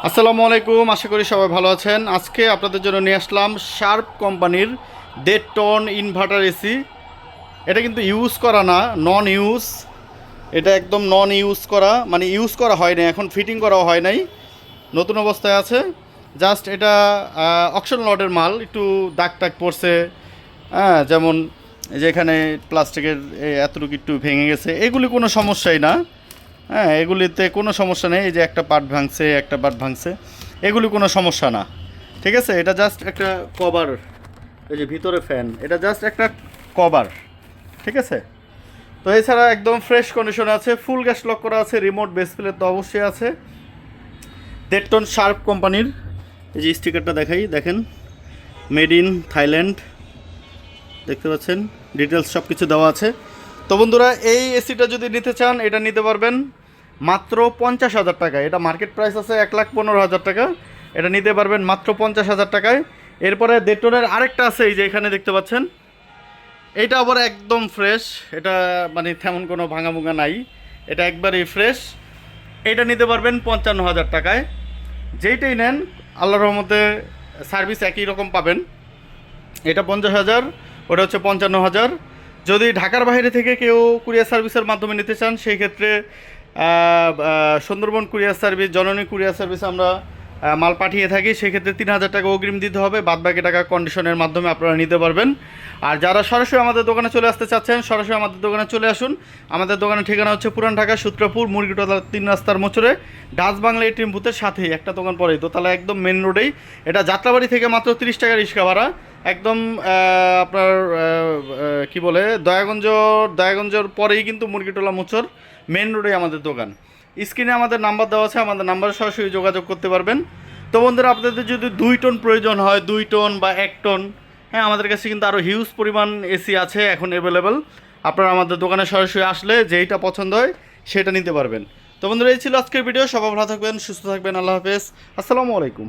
আসসালামু আলাইকুম, আশা করি সবাই ভালো আছেন। আজকে আপনাদের জন্য নিয়ে আসলাম শার্প কোম্পানির 1.5 টন ইনভার্টার এসি। এটা কিন্তু ইউজ করা না, নন ইউজ। এটা একদম নন ইউজ করা, মানে ইউজ করা হয় নাই, এখন ফিটিং করাও হয় নাই, নতুন অবস্থায় আছে। জাস্ট এটা অকশন লটের মাল, একটু দাগ টাগ পড়ছে, হ্যাঁ, যেমন যেখানে প্লাস্টিকের এতটুকু একটু ভেঙে গেছে, এগুলি কোনো সমস্যাই না। হ্যাঁ, এগুলিতে কোনো সমস্যা নেই। এই যে একটা পার্ট ভাঙছে, একটা পার্ট ভাঙছে, এগুলি কোনো সমস্যা না। ঠিক আছে, এটা জাস্ট একটা কভার। এই যে ভিতরে ফ্যান, এটা জাস্ট একটা কভার। ঠিক আছে, তো এছাড়া একদম ফ্রেশ কন্ডিশনে আছে, ফুল গ্যাস লক করা আছে, রিমোট বেস প্লেট তো অবশ্যই আছে। 1.5 টন শার্প কোম্পানির। এই যে স্টিকারটা দেখাই, দেখেন, মেড ইন থাইল্যান্ড, দেখতে পাচ্ছেন, ডিটেলস সব কিছু দেওয়া আছে। তো বন্ধুরা, এই এসিটা যদি নিতে চান, এটা নিতে পারবেন মাত্র 50,000 টাকায়। এটা মার্কেট প্রাইস আছে 1,15,000 টাকা। এটা নিতে পারবেন মাত্র 50,000 টাকায়। এরপরে 1.5 টনের আরেকটা আছে, এই যে এখানে দেখতে পাচ্ছেন, এইটা আবার একদম ফ্রেশ। এটা মানে তেমন কোনো ভাঙাভুঙা নাই, এটা একবারেই ফ্রেশ। এটা নিতে পারবেন 55,000 টাকায়। যেইটাই নেন, আল্লাহর রহমতে সার্ভিস একই রকম পাবেন। এটা 50,000, ওটা হচ্ছে 55,000। যদি ঢাকার বাইরে থেকে কেউ কুরিয়ার সার্ভিসের মাধ্যমে নিতে চান, সেই ক্ষেত্রে সুন্দরবন কুরিয়ার সার্ভিস, জননী কুরিয়ার সার্ভিস আমরা মাল পাঠিয়ে থাকি। সেক্ষেত্রে 3,000 টাকা অগ্রিম দিতে হবে, বাদবাকি টাকা কন্ডিশনের মাধ্যমে আপনারা নিতে পারবেন। আর যারা সরাসরি আমাদের দোকানে চলে আসতে চাচ্ছেন, সরাসরি আমাদের দোকানে চলে আসুন। আমাদের দোকানের ঠিকানা হচ্ছে পুরান ঢাকা সূত্রপুর মুরগিটোলা 3 রাস্তার মোচরে, ডাচ বাংলা এটিএম বুথের সাথেই একটা দোকান পরেই, তো তাহলে একদম মেন রোডেই। এটা যাত্রাবাড়ি থেকে মাত্র 30 টাকা রিক্সা ভাড়া। একদম আপনার কি বলে, দয়াগঞ্জর পরেই কিন্তু মুরগিটোলা মোচর, মেন রোডে আমাদের দোকান। স্ক্রিনে আমাদের নাম্বার দেওয়া আছে, আমাদের নাম্বারে সরাসরি যোগাযোগ করতে পারবেন। তো বন্ধুরা, আপনাদের যদি 2 টন প্রয়োজন হয়, 2 টন বা 1 টন, হ্যাঁ, আমাদের কাছে কিন্তু আরও হিউজ পরিমাণ এসি আছে এখন অ্যাভেলেবেল। আপনারা আমাদের দোকানে সরাসরি আসলে যেইটা পছন্দ হয় সেটা নিতে পারবেন। তো বন্ধুরা, এই ছিল আজকের ভিডিও। সবাই ভালো থাকবেন, সুস্থ থাকবেন, আল্লাহ হাফেজ, আসসালামু আলাইকুম।